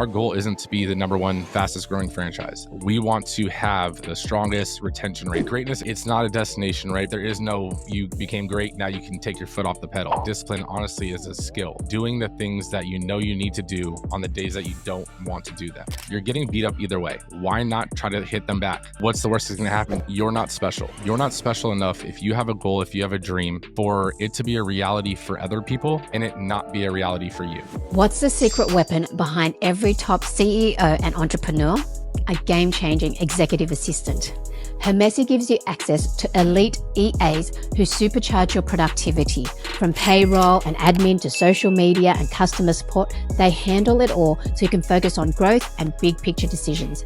Our goal isn't to be the number one fastest growing franchise. We want to have the strongest retention rate. Greatness, it's not a destination, right? There is no, you became great, now you can take your foot off the pedal. Discipline, honestly, is a skill. Doing the things that you know you need to do on the days that you don't want to do them. You're getting beat up either way. Why not try to hit them back? What's the worst that's gonna happen? You're not special. You're not special enough if you have a goal, if you have a dream, for it to be a reality for other people and it not be a reality for you. What's the secret weapon behind every top CEO and entrepreneur? A game-changing executive assistant. Hermessi gives you access to elite EAs who supercharge your productivity. From payroll and admin to social media and customer support, they handle it all so you can focus on growth and big picture decisions.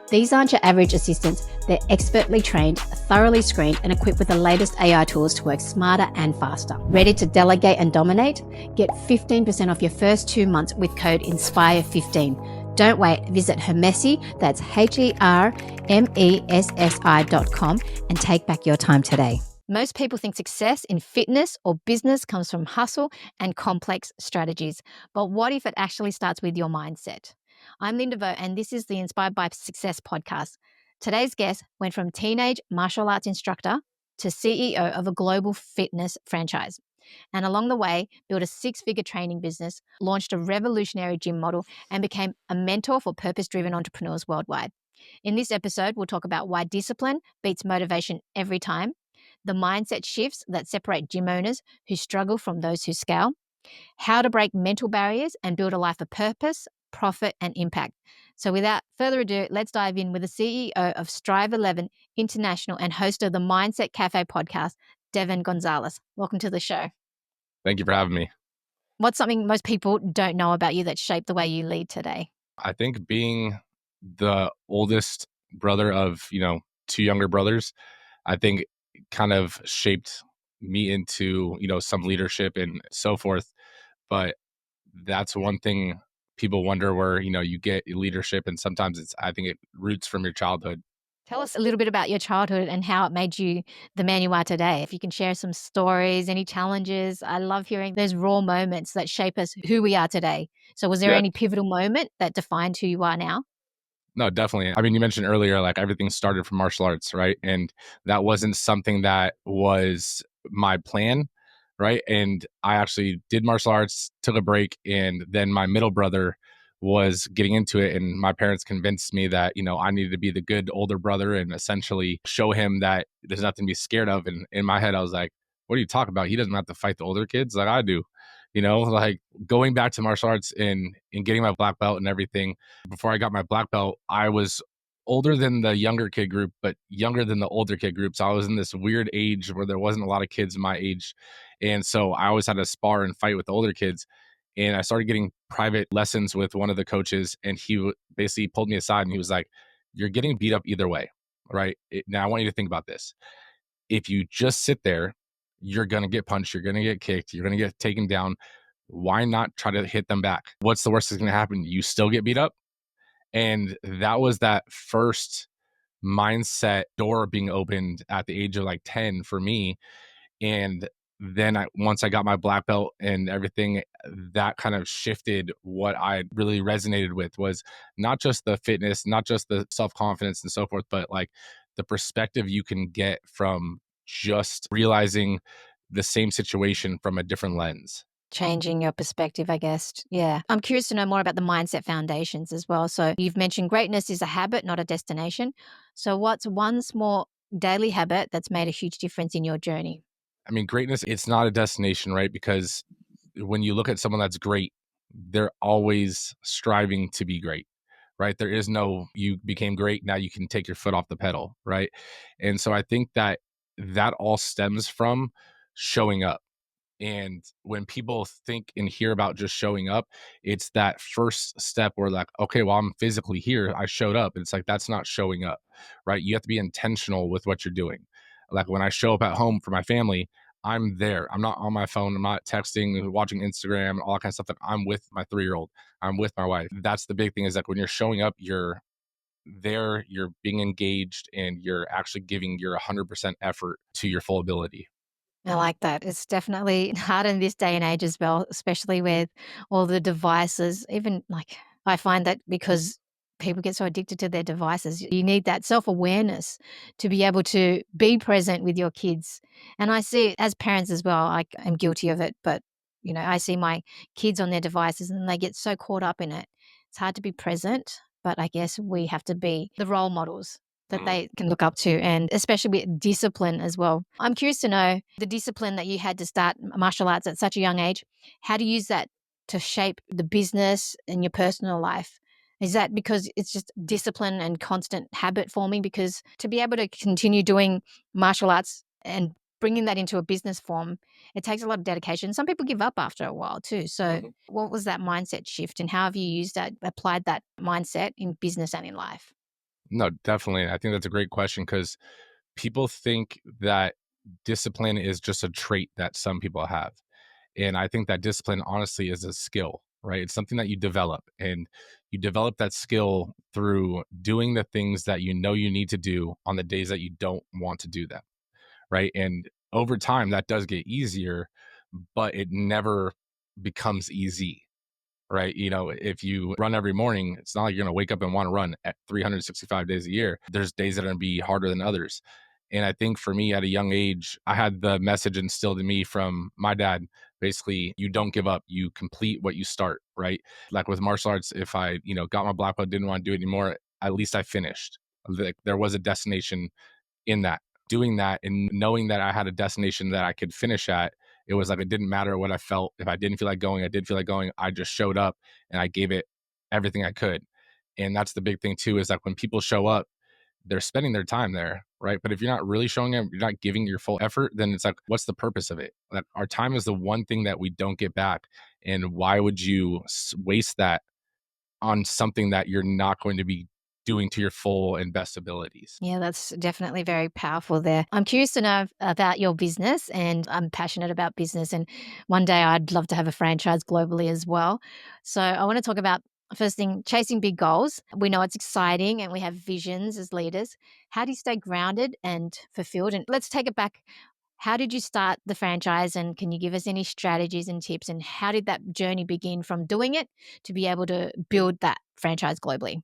These aren't your average assistants. They're expertly trained, thoroughly screened, and equipped with the latest AI tools to work smarter and faster. Ready to delegate and dominate? Get 15% off your first 2 months with code INSPIRE15. Don't wait. Visit Hermessi, that's HERMESSI.com, and take back your time today. Most people think success in fitness or business comes from hustle and complex strategies. But what if it actually starts with your mindset? I'm Linda Vo, and this is the Inspired by Success podcast. Today's guest went from teenage martial arts instructor to CEO of a global fitness franchise. And along the way, built a 6-figure training business, launched a revolutionary gym model, and became a mentor for purpose-driven entrepreneurs worldwide. In this episode, we'll talk about why discipline beats motivation every time, the mindset shifts that separate gym owners who struggle from those who scale, how to break mental barriers and build a life of purpose, profit, and impact. So without further ado, let's dive in with the CEO of Strive 11 International and host of the Mindset Cafe podcast, Devan Gonzalez. Welcome to the show. Thank you for having me. What's something most people don't know about you that shaped the way you lead today? I think being the oldest brother of, 2 younger brothers, I think kind of shaped me into, some leadership and so forth. But that's one thing people wonder where, you get leadership, and sometimes I think it roots from your childhood. Tell us a little bit about your childhood and how it made you the man you are today. If you can share some stories, any challenges. I love hearing those raw moments that shape us who we are today. So was there Yeah. any pivotal moment that defined who you are now? No, definitely. I mean, you mentioned earlier, like everything started from martial arts, right? And that wasn't something that was my plan, right? And I actually did martial arts, took a break, and then my middle brother was getting into it. And my parents convinced me that, I needed to be the good older brother and essentially show him that there's nothing to be scared of. And in my head, I was like, what are you talking about? He doesn't have to fight the older kids like I do. Like going back to martial arts and getting my black belt and everything. Before I got my black belt, I was older than the younger kid group, but younger than the older kid group. So I was in this weird age where there wasn't a lot of kids my age. And so I always had to spar and fight with the older kids. And I started getting private lessons with one of the coaches. And he basically pulled me aside and he was like, you're getting beat up either way, right? Now I want you to think about this. If you just sit there, you're going to get punched, you're going to get kicked, you're going to get taken down. Why not try to hit them back? What's the worst that's going to happen? You still get beat up. And that was that first mindset door being opened at the age of like 10 for me. And then once I got my black belt and everything, that kind of shifted what I really resonated with was not just the fitness, not just the self-confidence and so forth, but like the perspective you can get from just realizing the same situation from a different lens. Changing your perspective, I guess. Yeah. I'm curious to know more about the mindset foundations as well. So you've mentioned greatness is a habit, not a destination. So what's one small daily habit that's made a huge difference in your journey? I mean, greatness, it's not a destination, right? Because when you look at someone that's great, they're always striving to be great, right? There is no, you became great, now you can take your foot off the pedal, right? And so I think that all stems from showing up. And when people think and hear about just showing up, it's that first step where like, okay, well, I'm physically here. I showed up. It's like, that's not showing up, right? You have to be intentional with what you're doing. Like when I show up at home for my family, I'm there. I'm not on my phone. I'm not texting, watching Instagram, all that kind of stuff. Like I'm with my 3-year-old. I'm with my wife. That's the big thing is like when you're showing up, you're there, you're being engaged, and you're actually giving your 100% effort to your full ability. I like that. It's definitely hard in this day and age as well, especially with all the devices. Even like I find that because people get so addicted to their devices, you need that self-awareness to be able to be present with your kids. And I see it as parents as well, I am guilty of it, but, I see my kids on their devices and they get so caught up in it. It's hard to be present, but I guess we have to be the role models that Mm. they can look up to, and especially with discipline as well. I'm curious to know the discipline that you had to start martial arts at such a young age. How do you use that to shape the business and your personal life? Is that because it's just discipline and constant habit forming? Because to be able to continue doing martial arts and bringing that into a business form, it takes a lot of dedication. Some people give up after a while too. So, Mhm. what was that mindset shift, and how have you used that, applied that mindset in business and in life? No, definitely. I think that's a great question because people think that discipline is just a trait that some people have. And I think that discipline honestly is a skill, right? It's something that you develop, and you develop that skill through doing the things that you know you need to do on the days that you don't want to do them, right? And over time, that does get easier, but it never becomes easy, right? If you run every morning, it's not like you're going to wake up and want to run at 365 days a year. There's days that are going to be harder than others. And I think for me at a young age, I had the message instilled in me from my dad. Basically, you don't give up, you complete what you start, right? Like with martial arts, if I, got my black belt, didn't want to do it anymore, at least I finished. Like there was a destination in that. Doing that and knowing that I had a destination that I could finish at, it was like it didn't matter what I felt. If I didn't feel like going, I did feel like going. I just showed up and I gave it everything I could. And that's the big thing too, is like when people show up, they're spending their time there, right? But if you're not really showing up, you're not giving your full effort, then it's like, what's the purpose of it? Like our time is the one thing that we don't get back. And why would you waste that on something that you're not going to be doing to your full and best abilities? Yeah, that's definitely very powerful there. I'm curious to know about your business, and I'm passionate about business. And one day I'd love to have a franchise globally as well. So I want to talk about, first thing, chasing big goals. We know it's exciting and we have visions as leaders. How do you stay grounded and fulfilled? And let's take it back. How did you start the franchise? And can you give us any strategies and tips? And how did that journey begin from doing it to be able to build that franchise globally?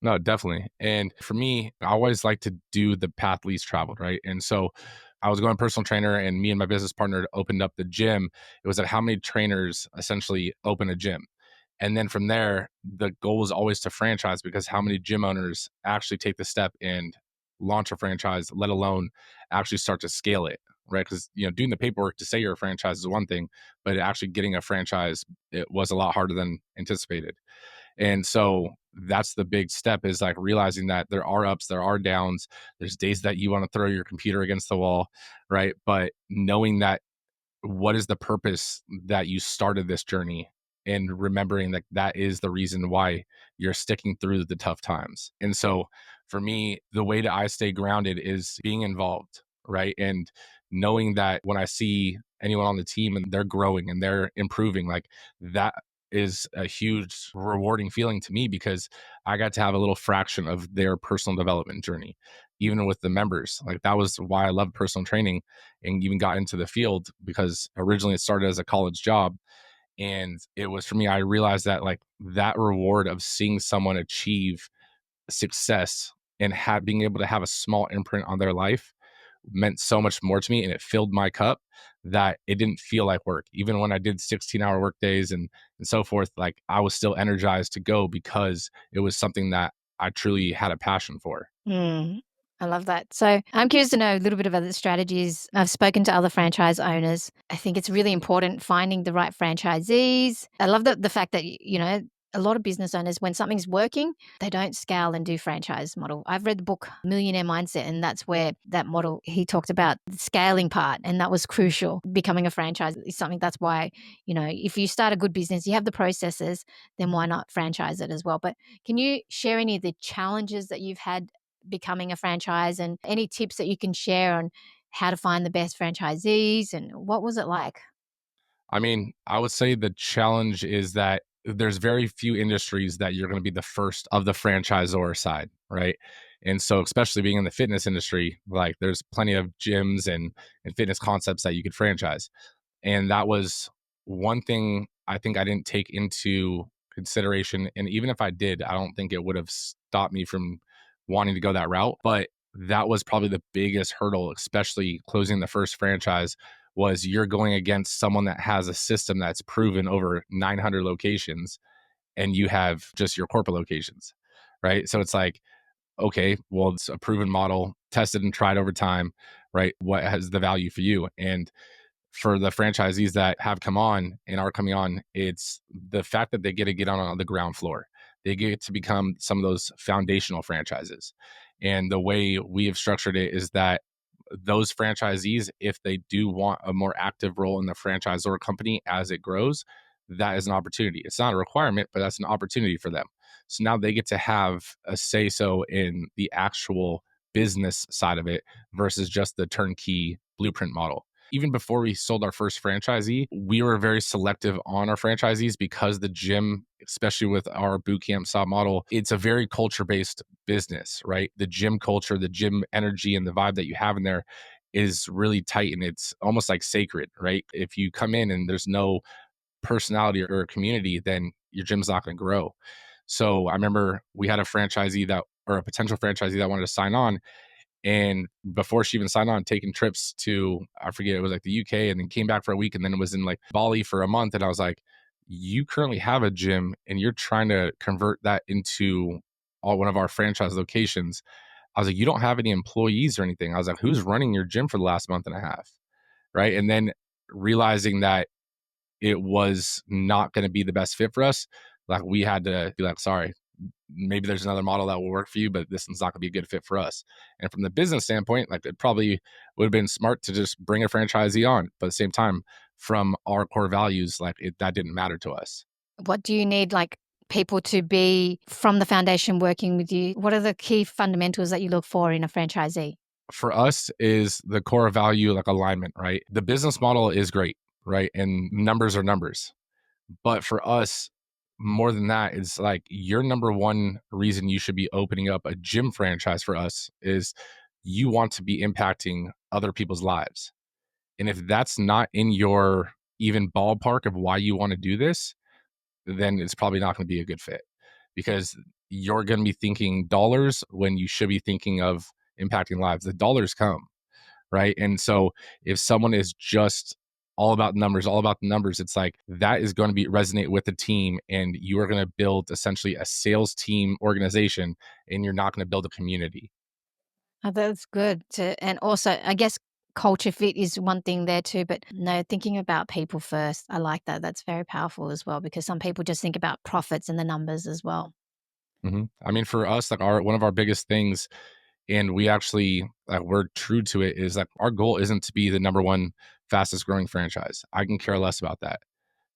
No, definitely. And for me, I always like to do the path least traveled, right? And so I was going personal trainer, and me and my business partner opened up the gym. It was at how many trainers essentially open a gym. And then from there, the goal was always to franchise, because how many gym owners actually take the step and launch a franchise, let alone actually start to scale it, right? Because doing the paperwork to say you're a franchise is one thing, but actually getting a franchise, it was a lot harder than anticipated. And so that's the big step, is like realizing that there are ups, there are downs. There's days that you want to throw your computer against the wall, right? But knowing that, what is the purpose that you started this journey, and remembering that that is the reason why you're sticking through the tough times. And so for me, the way that I stay grounded is being involved, right? And knowing that when I see anyone on the team and they're growing and they're improving, like that is a huge rewarding feeling to me, because I got to have a little fraction of their personal development journey, even with the members. Like that was why I loved personal training and even got into the field, because originally it started as a college job. And it was, for me, I realized that like that reward of seeing someone achieve success and being able to have a small imprint on their life meant so much more to me, and it filled my cup, that it didn't feel like work. Even when I did 16-hour work days and so forth, like I was still energized to go, because it was something that I truly had a passion for. Mm, I love that. So I'm curious to know a little bit about the strategies. I've spoken to other franchise owners. I think it's really important finding the right franchisees. I love the fact that, a lot of business owners, when something's working, they don't scale and do franchise model. I've read the book Millionaire Mindset, and that's where that model, he talked about the scaling part, and that was crucial. Becoming a franchise is something, that's why, if you start a good business, you have the processes, then why not franchise it as well? But can you share any of the challenges that you've had becoming a franchise, and any tips that you can share on how to find the best franchisees, and what was it like? I mean, I would say the challenge is that there's very few industries that you're going to be the first of the franchisor side, right? And so, especially being in the fitness industry, like there's plenty of gyms and fitness concepts that you could franchise. And that was one thing I think I didn't take into consideration. And even if I did, I don't think it would have stopped me from wanting to go that route. But that was probably the biggest hurdle, especially closing the first franchise, was you're going against someone that has a system that's proven over 900 locations and you have just your corporate locations, right? So it's like, okay, well, it's a proven model, tested and tried over time, right? What has the value for you? And for the franchisees that have come on and are coming on, it's the fact that they get to get on the ground floor. They get to become some of those foundational franchises. And the way we have structured it is that those franchisees, if they do want a more active role in the franchisor company as it grows, that is an opportunity. It's not a requirement, but that's an opportunity for them. So now they get to have a say so in the actual business side of it versus just the turnkey blueprint model. Even before we sold our first franchisee, we were very selective on our franchisees because the gym, especially with our boot camp style model, it's a very culture based business, right? The gym culture, the gym energy, and the vibe that you have in there is really tight and it's almost like sacred, right? If you come in and there's no personality or community, then your gym's not going to grow. So I remember we had a franchisee that, or a potential franchisee that wanted to sign on, and before she even signed on, taking trips to, I forget, it was like the UK, and then came back for a week, and then it was in like Bali for a month. And I was like, you currently have a gym and you're trying to convert that into one of our franchise locations. I was like, you don't have any employees or anything. I was like, who's running your gym for the last month and a half? Right. And then realizing that it was not going to be the best fit for us, like we had to be like, sorry, maybe there's another model that will work for you, but this one's not going to be a good fit for us. And from the business standpoint, like it probably would have been smart to just bring a franchisee on. But at the same time, from our core values, like that didn't matter to us. What do you need, like, people to be from the foundation working with you? What are the key fundamentals that you look for in a franchisee? For us is the core value, like alignment, right? The business model is great, right? And numbers are numbers. But for us, more than that, it's like your number one reason you should be opening up a gym franchise for us is you want to be impacting other people's lives. And if that's not in your even ballpark of why you want to do this, then it's probably not going to be a good fit because you're going to be thinking dollars when you should be thinking of impacting lives. The dollars come, right? And so if someone is just all about numbers, all about the numbers, it's like that is going to be resonate with the team, and you are going to build essentially a sales team organization, and you're not going to build a community. Oh, that's good to, and also, I guess culture fit is one thing there too, but no, thinking about people first. I like that. That's very powerful as well because some people just think about profits and the numbers as well. I mean, for us, like our one of our biggest things, and we actually like we're true to it, is like our goal isn't to be the number one fastest growing franchise. I can care less about that,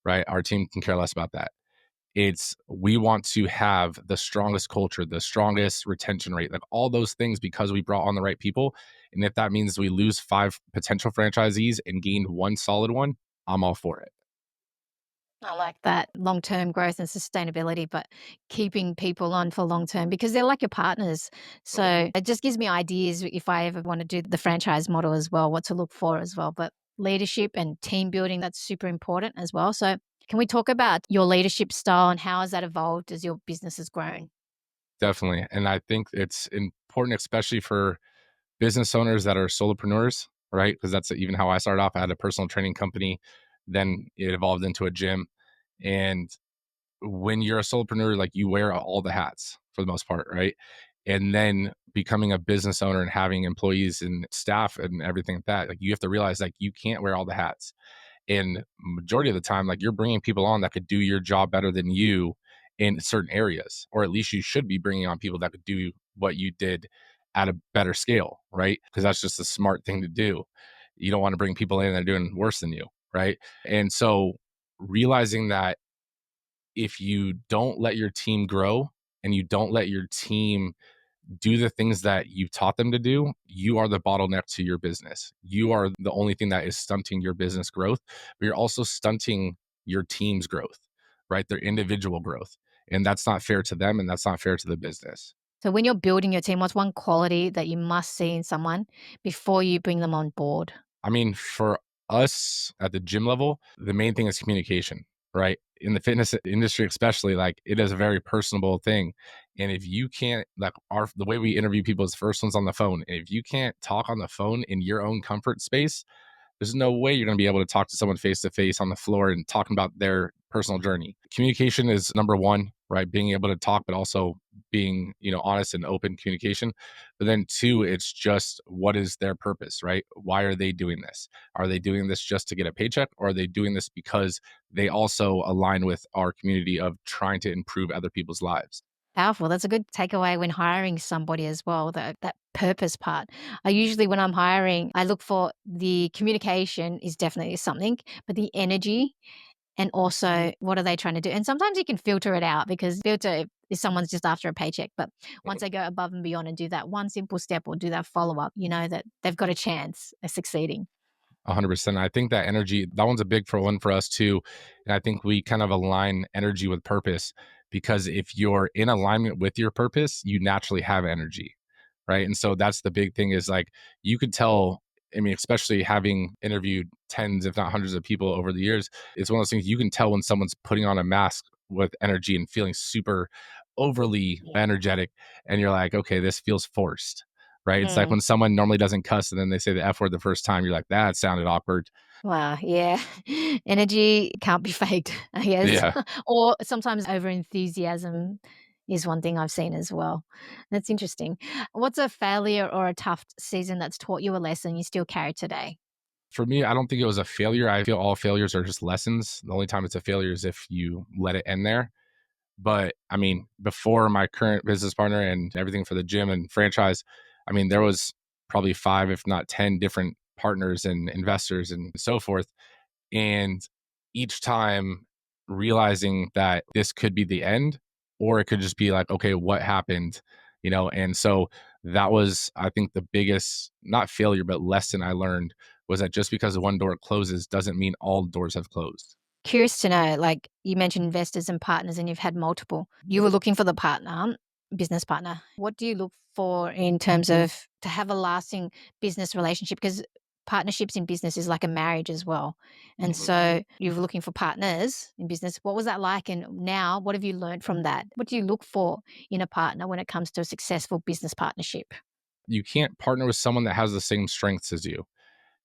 right? Our team can care less about that. It's we want to have the strongest culture, the strongest retention rate, like all those things because we brought on the right people. And if that means we lose 5 potential franchisees and gain one solid one, I'm all for it. I like that long term growth and sustainability, but keeping people on for long term because they're like your partners. So it just gives me ideas if I ever want to do the franchise model as well, what to look for as well. But leadership and team building, that's super important as well. So, can we talk about your leadership style and how has that evolved as your business has grown? Definitely. And I think it's important, especially for business owners that are solopreneurs, right? Because that's even how I started off. I had a personal training company, then it evolved into a gym. And when you're a solopreneur, like you wear all the hats for the most part, right? And then becoming a business owner and having employees and staff and everything like that, like you have to realize like you can't wear all the hats. And majority of the time, like you're bringing people on that could do your job better than you in certain areas, or at least you should be bringing on people that could do what you did at a better scale, right? Because that's just a smart thing to do. You don't want to bring people in that are doing worse than you, right? And so realizing that if you don't let your team grow and you don't let your team do the things that you've taught them to do, you are the bottleneck to your business. You are the only thing that is stunting your business growth, but you're also stunting your team's growth, right? Their individual growth. And that's not fair to them and that's not fair to the business. So, when you're building your team, what's one quality that you must see in someone before you bring them on board? I mean, for us at the gym level, the main thing is communication, right? in the fitness industry, especially, like it is a very personable thing. And if you can't, like the way we interview people is first one's on the phone. And if you can't talk on the phone in your own comfort space, there's no way you're going to be able to talk to someone face to face on the floor and talking about their personal journey. Communication is number one, right? Being able to talk, but also being, honest and open communication. But then two, it's just what is their purpose, right? Why are they doing this? Are they doing this just to get a paycheck, or are they doing this because they also align with our community of trying to improve other people's lives? Powerful. That's a good takeaway when hiring somebody as well, that purpose part. I usually, when I'm hiring, I look for the communication is definitely something, but the energy and also what are they trying to do? And sometimes you can filter it out because filter if someone's just after a paycheck. But once they go above and beyond and do that one simple step or do that follow up, you know that they've got a chance of succeeding. 100%. I think that energy, that one's a big for one for us too. And I think we kind of align energy with purpose, because if you're in alignment with your purpose, you naturally have energy. Right. And so that's the big thing is like you could tell, I mean, especially having interviewed tens, if not hundreds of people over the years, it's one of those things you can tell when someone's putting on a mask with energy and feeling super overly energetic. And you're like, okay, this feels forced. Right. It's like Mm. when someone normally doesn't cuss and then they say the F word the first time, you're like, that sounded awkward. Wow, yeah. Energy can't be faked, I guess. Yeah. Or sometimes over enthusiasm is one thing I've seen as well. That's interesting. What's a failure or a tough season that's taught you a lesson you still carry today? For me, I don't think it was a failure. I feel all failures are just lessons. The only time it's a failure is if you let it end there. But I mean, before my current business partner and everything for the gym and franchise, I mean, there was probably five, if not 10 different partners and investors and so forth. And each time realizing that this could be the end, or it could just be like, okay, what happened? And so that was, I think, the biggest, not failure, but lesson I learned was that just because one door closes doesn't mean all doors have closed. Curious to know, like you mentioned investors and partners, and you've had multiple. You were looking for the partner, business partner. What do you look for in terms of to have a lasting business relationship? Because partnerships in business is like a marriage as well. And so you were looking for partners in business. What was that like? And now, what have you learned from that? What do you look for in a partner when it comes to a successful business partnership? You can't partner with someone that has the same strengths as you.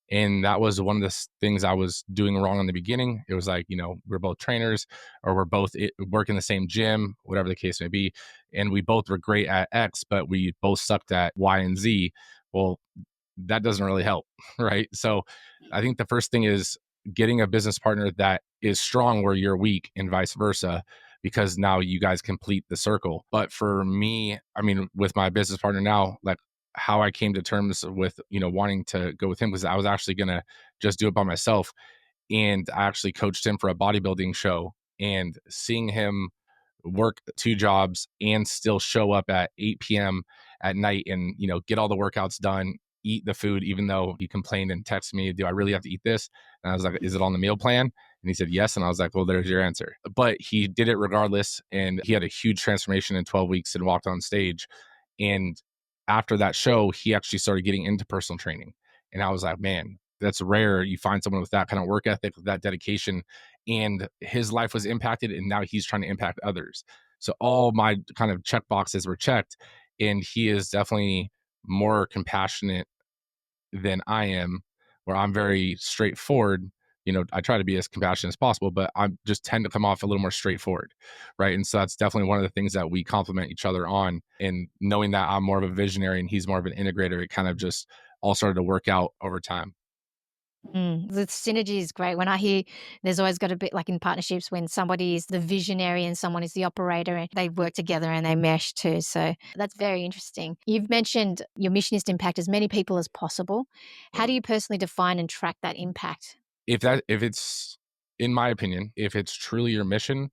And that was one of the things I was doing wrong in the beginning. It was like, we're both trainers, or we're both work in the same gym, whatever the case may be. And we both were great at X, but we both sucked at Y and Z. Well, that doesn't really help. Right. So I think the first thing is getting a business partner that is strong where you're weak and vice versa, because now you guys complete the circle. But for me, I mean, with my business partner now, like how I came to terms with, wanting to go with him, because I was actually going to just do it by myself. And I actually coached him for a bodybuilding show, and seeing him work two jobs and still show up at 8 p.m. at night and, get all the workouts done, eat the food, even though he complained and texted me, do I really have to eat this? And I was like, is it on the meal plan? And he said, yes. And I was like, well, there's your answer. But he did it regardless. And he had a huge transformation in 12 weeks and walked on stage. And after that show, he actually started getting into personal training. And I was like, man, that's rare. You find someone with that kind of work ethic, with that dedication, and his life was impacted. And now he's trying to impact others. So all my kind of check boxes were checked. And he is definitely more compassionate than I am, where I'm very straightforward. I try to be as compassionate as possible, but I just tend to come off a little more straightforward. Right. And so that's definitely one of the things that we complement each other on. And knowing that I'm more of a visionary and he's more of an integrator, it kind of just all started to work out over time. The synergy is great. When I hear there's always got a bit like in partnerships when somebody is the visionary and someone is the operator and they work together and they mesh too. So that's very interesting. You've mentioned your mission is to impact as many people as possible. How do you personally define and track that impact? If it's, in my opinion, if it's truly your mission,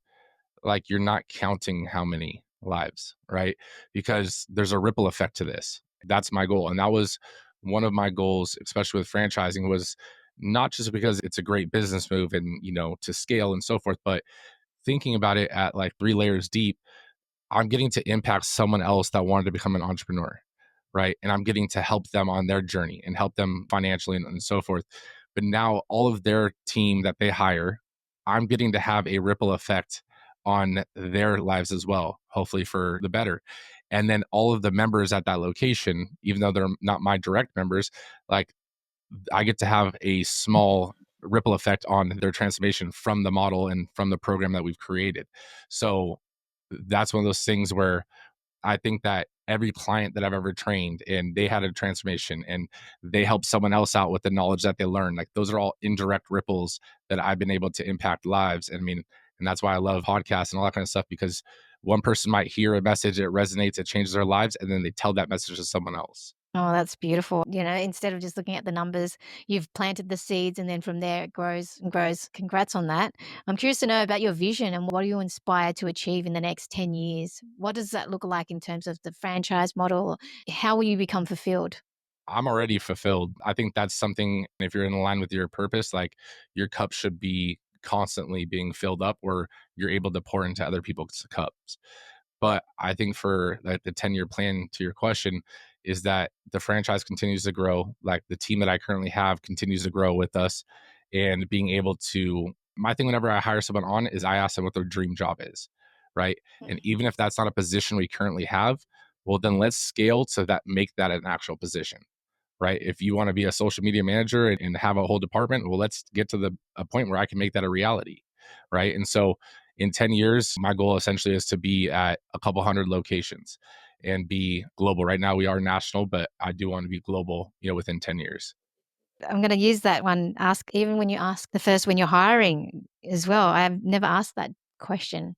like you're not counting how many lives, right? Because there's a ripple effect to this. That's my goal. And that was one of my goals, especially with franchising, was not just because it's a great business move and, to scale and so forth, but thinking about it at like three layers deep, I'm getting to impact someone else that wanted to become an entrepreneur, right? And I'm getting to help them on their journey and help them financially and so forth. But now all of their team that they hire, I'm getting to have a ripple effect on their lives as well, hopefully for the better. And then all of the members at that location, even though they're not my direct members, like I get to have a small ripple effect on their transformation from the model and from the program that we've created. So that's one of those things where I think that every client that I've ever trained and they had a transformation and they helped someone else out with the knowledge that they learned, like those are all indirect ripples that I've been able to impact lives. I mean, and that's why I love podcasts and all that kind of stuff, because one person might hear a message, it resonates, it changes their lives, and then they tell that message to someone else. Oh, that's beautiful. Instead of just looking at the numbers, you've planted the seeds and then from there it grows and grows. Congrats on that. I'm curious to know about your vision and what are you inspired to achieve in the next 10 years? What does that look like in terms of the franchise model? How will you become fulfilled? I'm already fulfilled. I think that's something, if you're in line with your purpose, like your cup should be constantly being filled up where you're able to pour into other people's cups. But I think for like the 10-year plan to your question is that the franchise continues to grow. Like the team that I currently have continues to grow with us and being able to, my thing whenever I hire someone on is I ask them what their dream job is. Right. And even if that's not a position we currently have, well, then let's scale to that, make that an actual position, right? If you want to be a social media manager and have a whole department, well, let's get to the a point where I can make that a reality, right? And so in 10 years, my goal essentially is to be at a couple hundred locations and be global. Right now we are national, but I do want to be global, within 10 years. I'm going to use that one. Ask, even when you ask the first, when you're hiring as well. I've never asked that question.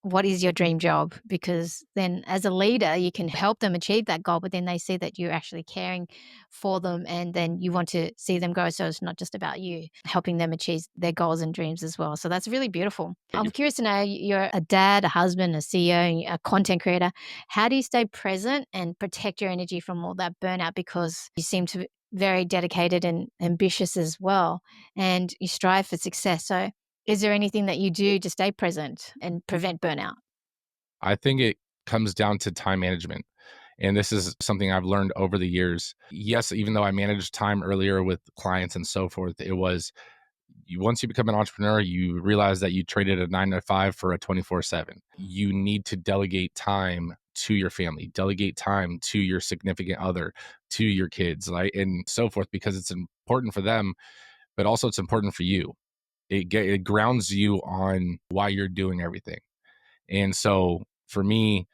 What is your dream job? Because then as a leader, you can help them achieve that goal, but then they see that you're actually caring for them and then you want to see them grow. So it's not just about you helping them achieve their goals and dreams as well. So that's really beautiful. Thank I'm you. curious to know, you're a dad, a husband, a CEO, a content creator. How do you stay present and protect your energy from all that burnout? Because you seem to be very dedicated and ambitious as well, and you strive for success. So is there anything that you do to stay present and prevent burnout? I think it comes down to time management. And this is something I've learned over the years. Yes, even though I managed time earlier with clients and so forth, it was once you become an entrepreneur, you realize that you traded a 9 to 5 for a 24/7. You need to delegate time to your family, delegate time to your significant other, to your kids, right? And so forth, because it's important for them, but also it's important for you. It grounds you on why you're doing everything. And so for me,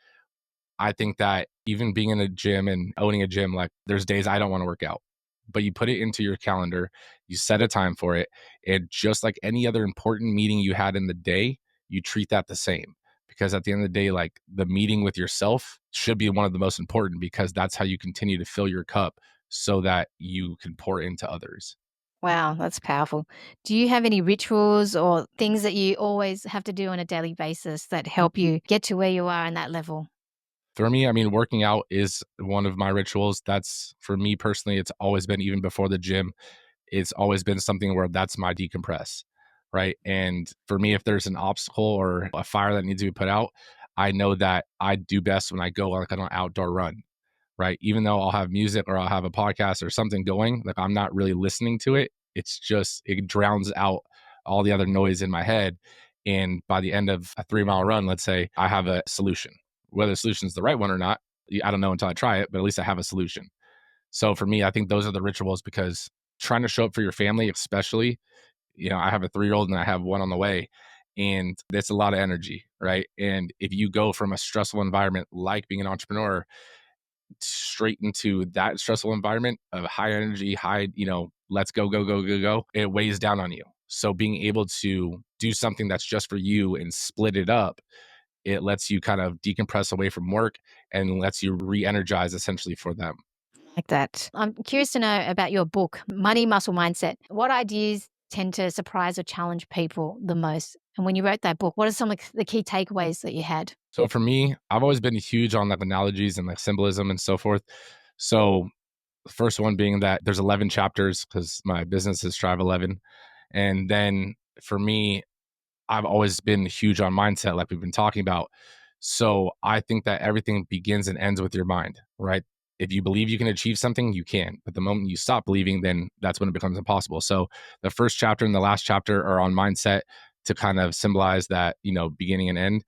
I think that even being in a gym and owning a gym, like there's days I don't want to work out, but you put it into your calendar, you set a time for it. And just like any other important meeting you had in the day, you treat that the same. Because at the end of the day, like the meeting with yourself should be one of the most important because that's how you continue to fill your cup so that you can pour into others. Wow, that's powerful. Do you have any rituals or things that you always have to do on a daily basis that help you get to where you are in that level? For me, I mean, working out is one of my rituals. That's for me personally, it's always been even before the gym. It's always been something where that's my decompress, right? And for me, if there's an obstacle or a fire that needs to be put out, I know that I do best when I go like on an outdoor run, right? Even though I'll have music or I'll have a podcast or something going, like I'm not really listening to it. It's just, it drowns out all the other noise in my head. And by the end of a 3 mile run, let's say I have a solution. Whether the solution is the right one or not, I don't know until I try it, but at least I have a solution. So for me, I think those are the rituals because trying to show up for your family, especially, I have a 3-year-old and I have one on the way, and that's a lot of energy, right? And if you go from a stressful environment like being an entrepreneur straight into that stressful environment of high energy, high, let's go, go, go, go, go, it weighs down on you. So being able to do something that's just for you and split it up, it lets you kind of decompress away from work and lets you re-energize essentially for them. Like that. I'm curious to know about your book, Money Muscle Mindset. What ideas tend to surprise or challenge people the most? And when you wrote that book, what are some of the key takeaways that you had? So for me, I've always been huge on like analogies and like symbolism and so forth. So the first one being that there's 11 chapters because my business is Strive 11. And then for me, I've always been huge on mindset, like we've been talking about. So I think that everything begins and ends with your mind, right? If you believe you can achieve something, you can. But the moment you stop believing, then that's when it becomes impossible. So the first chapter and the last chapter are on mindset. to kind of symbolize that, beginning and end.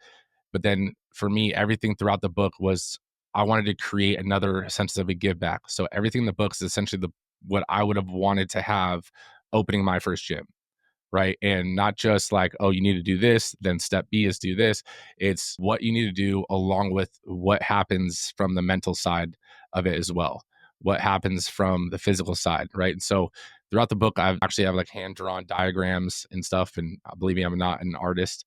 But then for me, everything throughout the book was, I wanted to create another sense of a give back. So everything in the book is essentially what I would have wanted to have opening my first gym, right? And not just like, oh, you need to do this, then step B is do this. It's what you need to do along with what happens from the mental side of it as well. What happens from the physical side, right? And so throughout the book, I've actually have like hand drawn diagrams and stuff. And believe me, I'm not an artist.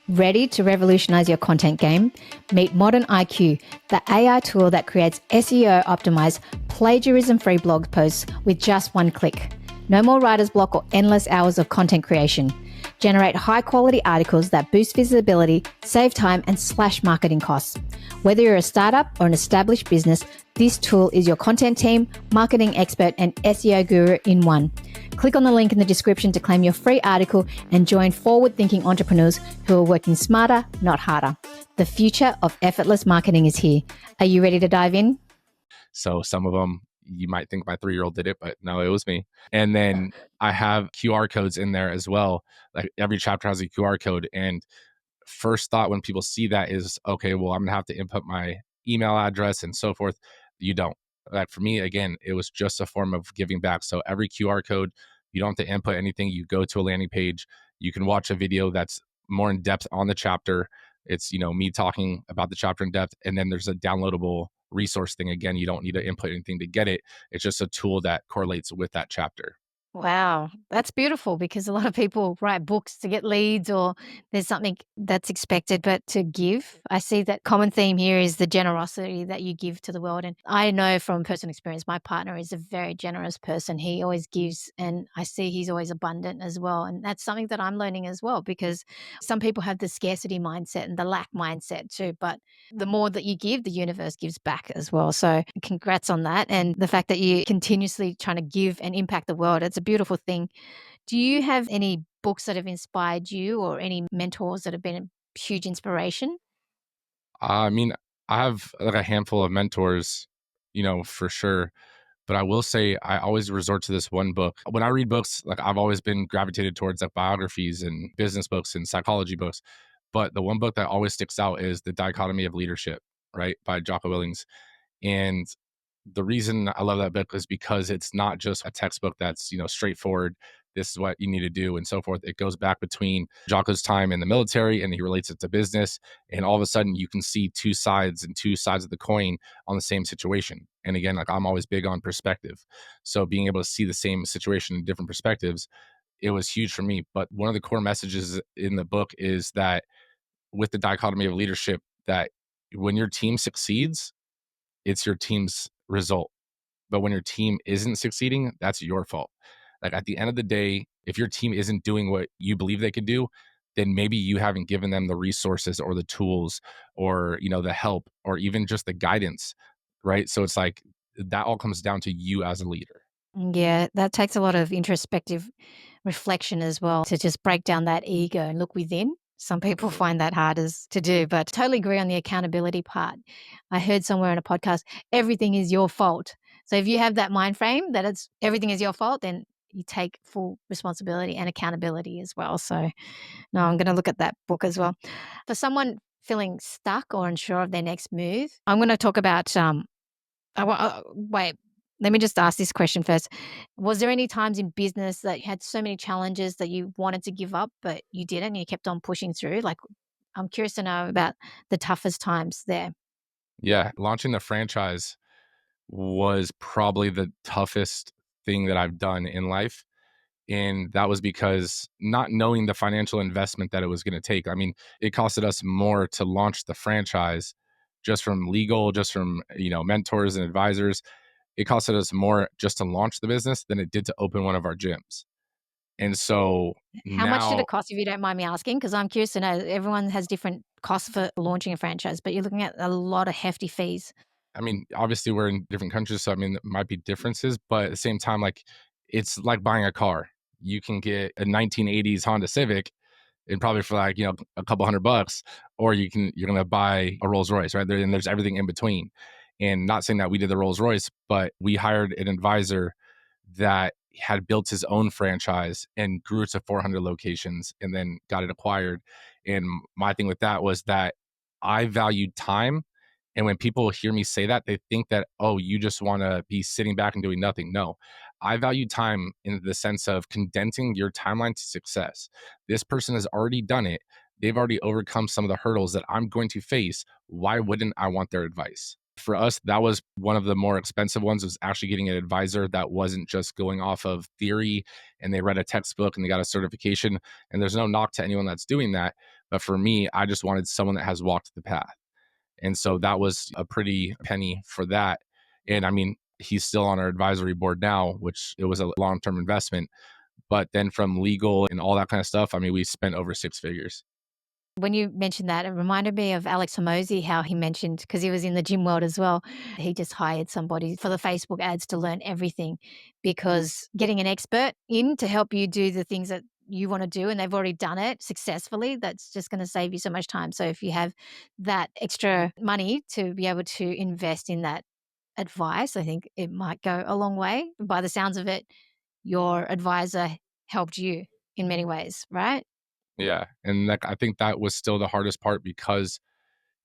Ready to revolutionize your content game? Meet Modern IQ, the AI tool that creates SEO optimized, plagiarism free blog posts with just one click. No more writer's block or endless hours of content creation. Generate high quality articles that boost visibility, save time, and slash marketing costs. Whether you're a startup or an established business, this tool is your content team, marketing expert, and SEO guru in one. Click on the link in the description to claim your free article and join forward-thinking entrepreneurs who are working smarter, not harder. The future of effortless marketing is here. Are you ready to dive in? So some of them, you might think my 3-year-old did it, but no, it was me. And then I have QR codes in there as well. Like every chapter has a QR code. And first thought when people see that is, okay, well, I'm gonna have to input my email address and so forth. You don't. Like for me, again, it was just a form of giving back. So every QR code, you don't have to input anything. You go to a landing page, you can watch a video that's more in depth on the chapter. It's, me talking about the chapter in depth. And then there's a downloadable resource thing. Again, you don't need to input anything to get it. It's just a tool that correlates with that chapter. Wow, that's beautiful because a lot of people write books to get leads or there's something that's expected, but to give, I see that common theme here is the generosity that you give to the world. And I know from personal experience, my partner is a very generous person. He always gives, and I see he's always abundant as well. And that's something that I'm learning as well because some people have the scarcity mindset and the lack mindset too. But the more that you give, the universe gives back as well. So congrats on that. And the fact that you continuously trying to give and impact the world, it's a beautiful thing. Do you have any books that have inspired you or any mentors that have been a huge inspiration? I mean, I have like a handful of mentors, for sure. But I will say I always resort to this one book. When I read books, like I've always been gravitated towards like biographies and business books and psychology books. But the one book that always sticks out is The Dichotomy of Leadership, right? By Jocko Willings. And the reason I love that book is because it's not just a textbook that's, straightforward. This is what you need to do and so forth. It goes back between Jocko's time in the military and he relates it to business. And all of a sudden you can see two sides of the coin on the same situation. And again, like I'm always big on perspective. So being able to see the same situation in different perspectives, it was huge for me. But one of the core messages in the book is that with the dichotomy of leadership, that when your team succeeds, it's your team's result. But when your team isn't succeeding, that's your fault. Like at the end of the day, if your team isn't doing what you believe they could do, then maybe you haven't given them the resources or the tools or, the help or even just the guidance, right? So it's like that all comes down to you as a leader. Yeah, that takes a lot of introspective reflection as well to just break down that ego and look within. Some people find that hard as to do, but totally agree on the accountability part. I heard somewhere in a podcast, everything is your fault. So if you have that mind frame that it's everything is your fault, then you take full responsibility and accountability as well. So no, I'm going to look at that book as well. For someone feeling stuck or unsure of their next move, I'm going to talk about wait, let me just ask this question first. Was there any times in business that you had so many challenges that you wanted to give up, but you didn't? You kept on pushing through? Like, I'm curious to know about the toughest times there. Yeah. Launching the franchise was probably the toughest thing that I've done in life. And that was because not knowing the financial investment that it was going to take. I mean, it costed us more to launch the franchise just from legal, just from, mentors and advisors. It costed us more just to launch the business than it did to open one of our gyms. And so How much did now, it cost, if you don't mind me asking? Because I'm curious to know. Everyone has different costs for launching a franchise, but you're looking at a lot of hefty fees. I mean, obviously we're in different countries. So, I mean, there might be differences, but at the same time, like it's like buying a car. You can get a 1980s Honda Civic and probably for like, a couple $100, or you're going to buy a Rolls Royce, right? And there's everything in between. And not saying that we did the Rolls Royce, but we hired an advisor that had built his own franchise and grew it to 400 locations and then got it acquired. And my thing with that was that I valued time. And when people hear me say that, they think that, oh, you just want to be sitting back and doing nothing. No, I value time in the sense of condensing your timeline to success. This person has already done it. They've already overcome some of the hurdles that I'm going to face. Why wouldn't I want their advice? For us, that was one of the more expensive ones, was actually getting an advisor that wasn't just going off of theory and they read a textbook and they got a certification. And there's no knock to anyone that's doing that. But for me, I just wanted someone that has walked the path. And so that was a pretty penny for that. And I mean, he's still on our advisory board now, which it was a long-term investment. But then from legal and all that kind of stuff, I mean, we spent over six figures. When you mentioned that, it reminded me of Alex Hormozy, how he mentioned, because he was in the gym world as well, he just hired somebody for the Facebook ads to learn everything, because getting an expert in to help you do the things that you want to do and they've already done it successfully, that's just going to save you so much time. So if you have that extra money to be able to invest in that advice, I think it might go a long way. By the sounds of it, your advisor helped you in many ways, right? Yeah. And like, I think that was still the hardest part because,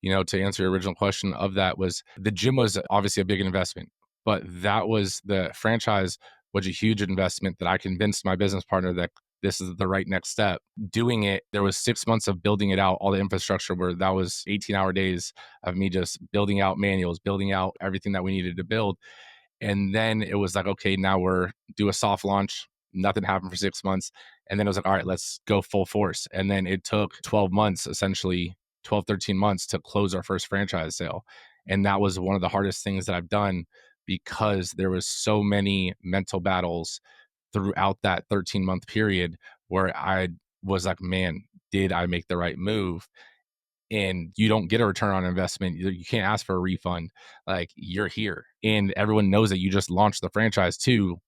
to answer your original question of that, was the gym was obviously a big investment, but that was the franchise was a huge investment that I convinced my business partner that this is the right next step. Doing it, there was 6 months of building it out, all the infrastructure where that was 18-hour days of me just building out manuals, building out everything that we needed to build. And then it was like, okay, now we're do a soft launch. Nothing happened for 6 months. And then it was like, all right, let's go full force. And then it took 12 months, essentially 12, 13 months to close our first franchise sale. And that was one of the hardest things that I've done because there was so many mental battles throughout that 13-month period where I was like, man, did I make the right move? And you don't get a return on investment. You can't ask for a refund. Like, you're here and everyone knows that you just launched the franchise too.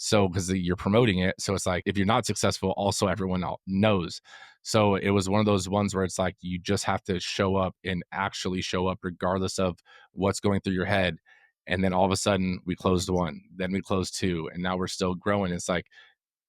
So, because you're promoting it. So it's like, if you're not successful, also everyone knows. So it was one of those ones where it's like, you just have to show up and actually show up regardless of what's going through your head. And then all of a sudden we closed one, then we closed two, and now we're still growing. It's like,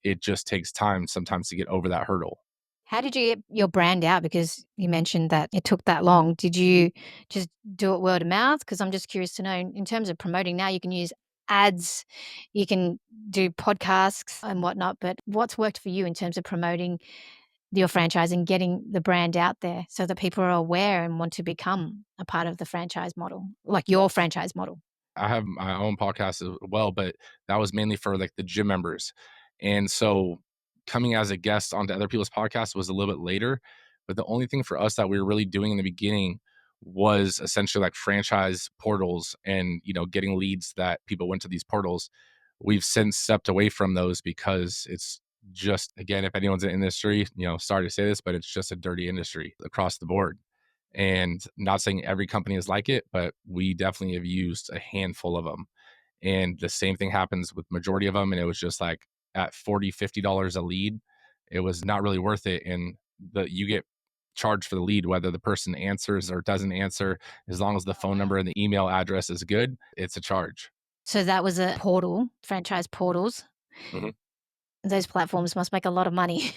it just takes time sometimes to get over that hurdle. How did you get your brand out? Because you mentioned that it took that long. Did you just do it word of mouth? Because I'm just curious to know, in terms of promoting now, you can use ads, you can do podcasts and whatnot, but what's worked for you in terms of promoting your franchise and getting the brand out there so that people are aware and want to become a part of the franchise model, like your franchise model? I have my own podcast as well, but that was mainly for like the gym members. And so coming as a guest onto other people's podcasts was a little bit later. But the only thing for us that we were really doing in the beginning was essentially like franchise portals and, getting leads that people went to these portals. We've since stepped away from those because it's just, again, if anyone's in the industry, sorry to say this, but it's just a dirty industry across the board. And not saying every company is like it, but we definitely have used a handful of them. And the same thing happens with majority of them. And it was just like at $40, $50 a lead, it was not really worth it. And you get charged for the lead, whether the person answers or doesn't answer, as long as the phone number and the email address is good, it's a charge. So that was a portal, franchise portals. Mhm. Those platforms must make a lot of money.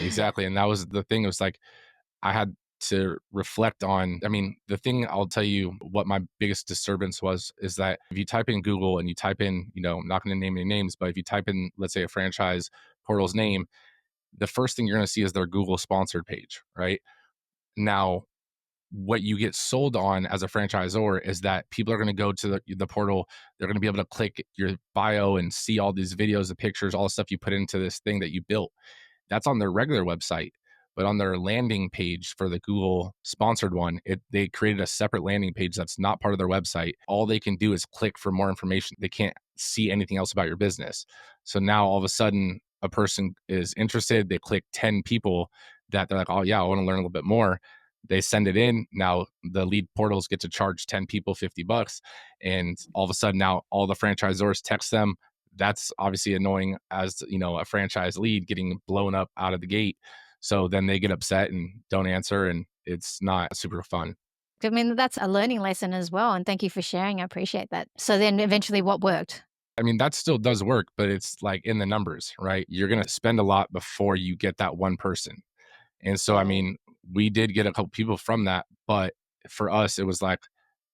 Exactly. And that was the thing. It was like, I had to reflect on, I mean, the thing I'll tell you what my biggest disturbance was is that if you type in Google and you type in, I'm not going to name any names, but if you type in, let's say, a franchise portal's name, the first thing you're going to see is their Google sponsored page, right? Now, what you get sold on as a franchisor is that people are going to go to the portal. They're going to be able to click your bio and see all these videos, the pictures, all the stuff you put into this thing that you built. That's on their regular website, but on their landing page for the Google sponsored one, they created a separate landing page that's not part of their website. All they can do is click for more information. They can't see anything else about your business. So now all of a sudden a person is interested, they click 10 people that they're like, "Oh yeah, I want to learn a little bit more." They send it in. Now the lead portals get to charge 10 people $50. And all of a sudden now all the franchisors text them. That's obviously annoying as, a franchise lead getting blown up out of the gate. So then they get upset and don't answer, and it's not super fun. I mean, that's a learning lesson as well. And thank you for sharing. I appreciate that. So then eventually what worked? I mean, that still does work, but it's like in the numbers, right? You're going to spend a lot before you get that one person. And so, I Mm. mean, we did get a couple people from that, but for us, it was like,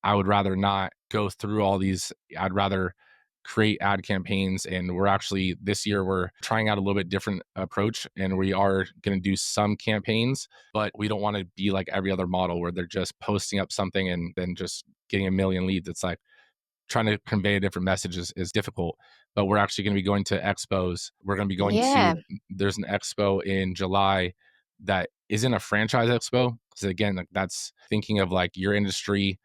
I would rather not go through all these. I'd rather create ad campaigns. And we're actually, this year, we're trying out a little bit different approach, and we are going to do some campaigns, but we don't want to be like every other model where they're just posting up something and then just getting a million leads. It's like, trying to convey a different message is difficult. But we're actually going to be going to expos. We're going to be going Yeah. to, there's an expo in July that isn't a franchise expo. Because again, like that's thinking of like your industry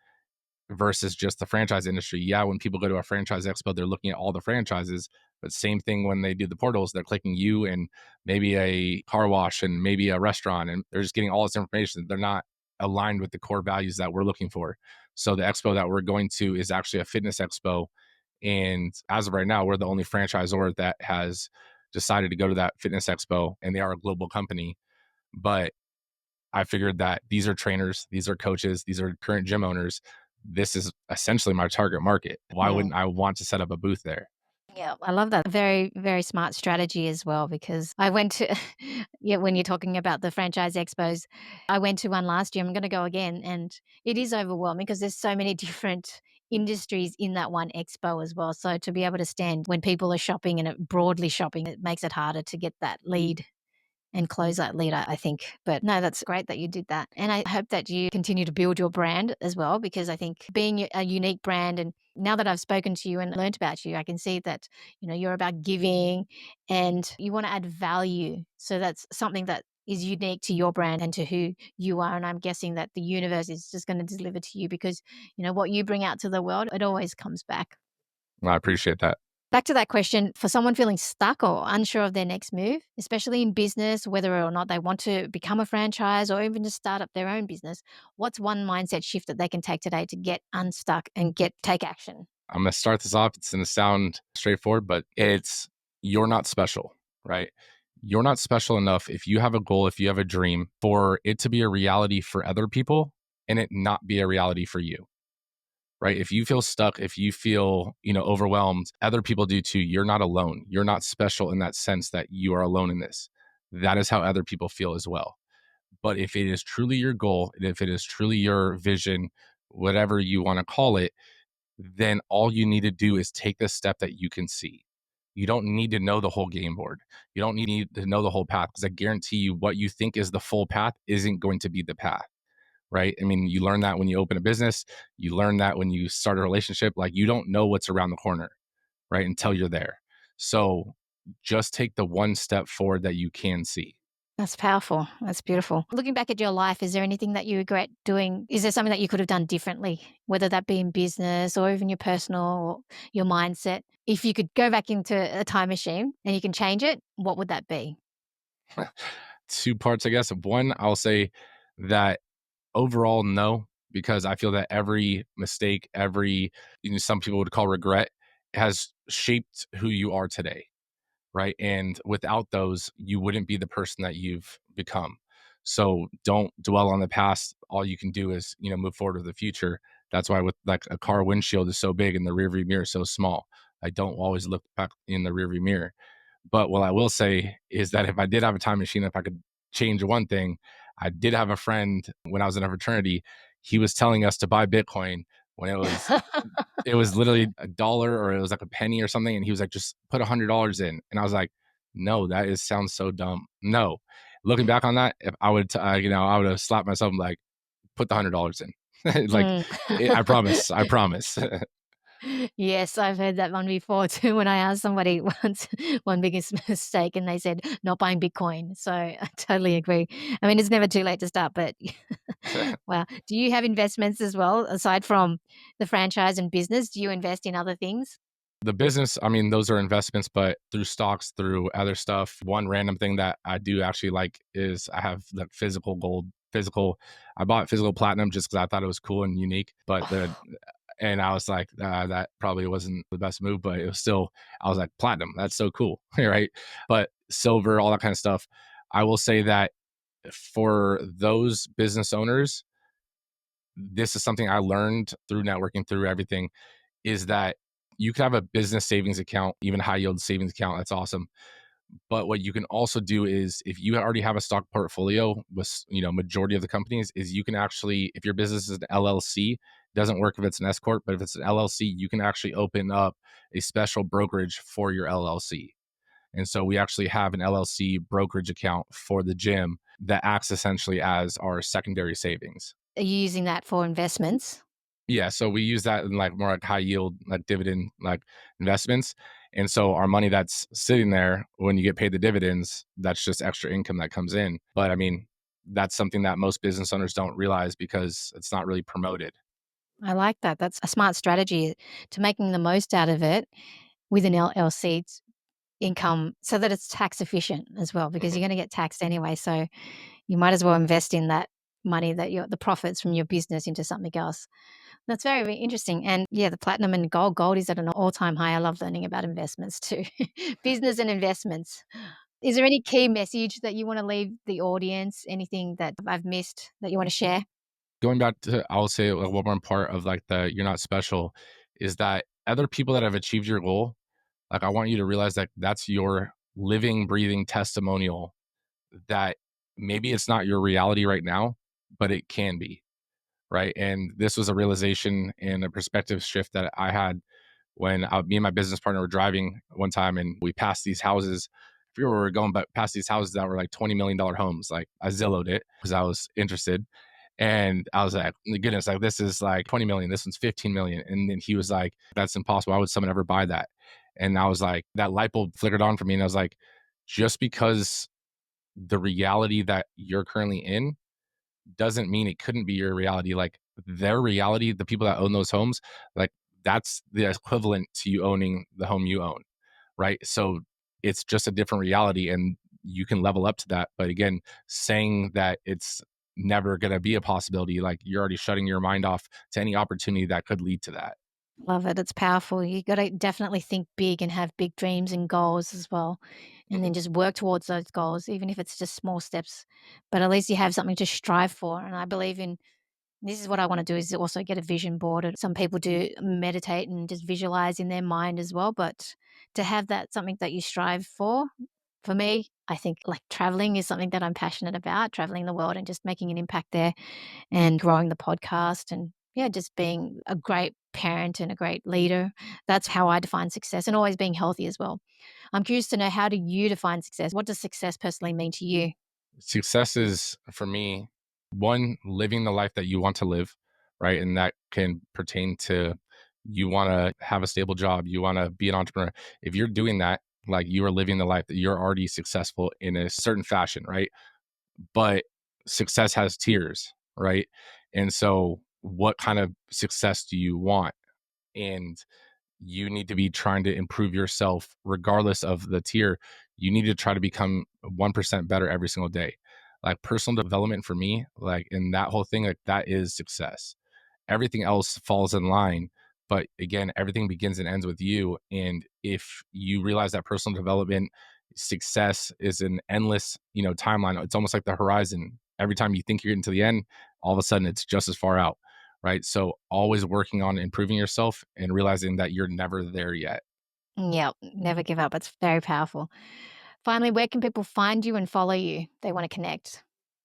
versus just the franchise industry. Yeah, when people go to a franchise expo, they're looking at all the franchises. But same thing when they do the portals, they're clicking you and maybe a car wash and maybe a restaurant, and they're just getting all this information. They're not aligned with the core values that we're looking for. So the expo that we're going to is actually a fitness expo. And as of right now, we're the only franchisor that has decided to go to that fitness expo, and they are a global company. But I figured that these are trainers, these are coaches, these are current gym owners. This is essentially my target market. Why Mm. wouldn't I want to set up a booth there? Yeah, I love that. Very, very smart strategy as well, because I went to, yeah, when you're talking about the franchise expos, I went to one last year. I'm going to go again. And it is overwhelming because there's so many different industries in that one expo as well. So to be able to stand when people are shopping and broadly shopping, it makes it harder to get that lead and close that lead, I think. But no, that's great that you did that. And I hope that you continue to build your brand as well, because I think being a unique brand, and now that I've spoken to you and learned about you, I can see that, you're about giving and you want to add value. So that's something that is unique to your brand and to who you are. And I'm guessing that the universe is just going to deliver to you because, what you bring out to the world, it always comes back. I appreciate that. Back to that question, for someone feeling stuck or unsure of their next move, especially in business, whether or not they want to become a franchise or even just start up their own business, what's one mindset shift that they can take today to get unstuck and take action? I'm going to start this off. It's going to sound straightforward, but it's you're not special, right? You're not special enough if you have a goal, if you have a dream, for it to be a reality for other people and it not be a reality for you. Right? If you feel stuck, if you feel, overwhelmed, other people do too. You're not alone. You're not special in that sense that you are alone in this. That is how other people feel as well. But if it is truly your goal, and if it is truly your vision, whatever you want to call it, then all you need to do is take the step that you can see. You don't need to know the whole game board. You don't need to know the whole path, because I guarantee you what you think is the full path isn't going to be the path, right? I mean, you learn that when you open a business, you learn that when you start a relationship. Like, you don't know what's around the corner, right? Until you're there. So just take the one step forward that you can see. That's powerful. That's beautiful. Looking back at your life, is there anything that you regret doing? Is there something that you could have done differently, whether that be in business or even your personal or your mindset? If you could go back into a time machine and you can change it, what would that be? Two parts, I guess. One, I'll say that overall, no, because I feel that every mistake, every, some people would call regret, has shaped who you are today, right? And without those, you wouldn't be the person that you've become. So don't dwell on the past. All you can do is, move forward with the future. That's why with like a car windshield is so big and the rearview mirror is so small. I don't always look back in the rearview mirror. But what I will say is that if I did have a time machine, if I could change one thing, I did have a friend when I was in a fraternity. He was telling us to buy Bitcoin when it was literally a dollar, or it was like a penny or something, and he was like, just put $100 in. And I was like, no, that is sounds so dumb. No, looking back on that, if I would I would have slapped myself and like, put the $100 in. Like, Mm. I promise, I promise. Yes, I've heard that one before too. When I asked somebody once one biggest mistake, and they said not buying Bitcoin. So I totally agree. I mean, it's never too late to start, but wow. Do you have investments as well aside from the franchise and business? Do you invest in other things? The business, I mean, those are investments, but through stocks, through other stuff. One random thing that I do actually like is I have like physical gold, physical. I bought physical platinum just because I thought it was cool and unique. And I was like, that probably wasn't the best move, but it was still, I was like, platinum, that's so cool, right? But silver, all that kind of stuff. I will say that for those business owners, this is something I learned through networking, through everything, is that You could have a business savings account, even high yield savings account. That's awesome. But what you can also do is if you already have a stock portfolio with, majority of the companies, is you can actually, if your business is an LLC, doesn't work if it's an S corp, but if it's an LLC, you can actually open up a special brokerage for your LLC. And so we actually have an LLC brokerage account for the gym that acts essentially as our secondary savings. Are you using that for investments? Yeah, so we use that in like more like high yield, like dividend, like investments. And so our money that's sitting there when you get paid the dividends, that's just extra income that comes in. But I mean, that's something that most business owners don't realize because it's not really promoted. I like that. That's a smart strategy to making the most out of it with an LLC income so that it's tax efficient as well because Mhm. you're going to get taxed anyway. So you might as well invest in that money that the profits from your business into something else. That's very, very interesting. And yeah, the platinum and gold is at an all-time high. I love learning about investments too. Business and investments. Is there any key message that you want to leave the audience? Anything that I've missed that you want to share? Going back to, I'll say like one more part of like the you're not special is that other people that have achieved your goal, like I want you to realize that that's your living, breathing testimonial that maybe it's not your reality right now, but it can be. Right. And this was a realization and a perspective shift that I had when me and my business partner were driving one time and we passed these houses. I forget where we were going, but past these houses that were like $20 million homes. Like I Zillowed it because I was interested. And I was like, goodness, like this is like 20 million. This one's 15 million. And then he was like, that's impossible. Why would someone ever buy that? And I was like, that light bulb flickered on for me. And I was like, just because the reality that you're currently in doesn't mean it couldn't be your reality. Like their reality, the people that own those homes, like that's the equivalent to you owning the home you own, right? So it's just a different reality and you can level up to that. But again, saying that it's never going to be a possibility, like you're already shutting your mind off to any opportunity that could lead to that. Love it. It's powerful. You got to definitely think big and have big dreams and goals as well. And Mhm. then just work towards those goals, even if it's just small steps. But at least you have something to strive for. And I believe in this is what I want to do is also get a vision board. And some people do meditate and just visualize in their mind as well. But to have that something that you strive for me, I think like traveling is something that I'm passionate about, traveling the world and just making an impact there and growing the podcast and yeah, just being a great parent and a great leader. That's how I define success and always being healthy as well. I'm curious to know, how do you define success? What does success personally mean to you? Success is for me, one, living the life that you want to live, right? And that can pertain to you want to have a stable job, you want to be an entrepreneur. If you're doing that, like you are living the life that you're already successful in a certain fashion, right? But success has tiers, right? And so, what kind of success do you want? And you need to be trying to improve yourself regardless of the tier. You need to try to become 1% better every single day. Like personal development for me, like in that whole thing, like that is success. Everything else falls in line. But again, everything begins and ends with you. And if you realize that personal development success is an endless, timeline, it's almost like the horizon. Every time you think you're getting to the end, all of a sudden it's just as far out. Right. So always working on improving yourself and realizing that you're never there yet. Yeah, never give up. It's very powerful. Finally, where can people find you and follow you? They want to connect.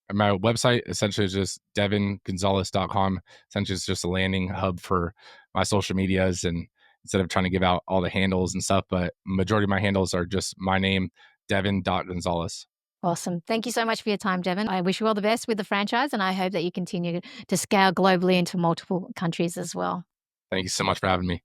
And my website essentially is just devangonzalez.com. Essentially, it's just a landing hub for my social medias. And instead of trying to give out all the handles and stuff, but majority of my handles are just my name, Devan.Gonzalez. Awesome. Thank you so much for your time, Devon. I wish you all the best with the franchise, and I hope that you continue to scale globally into multiple countries as well. Thank you so much for having me.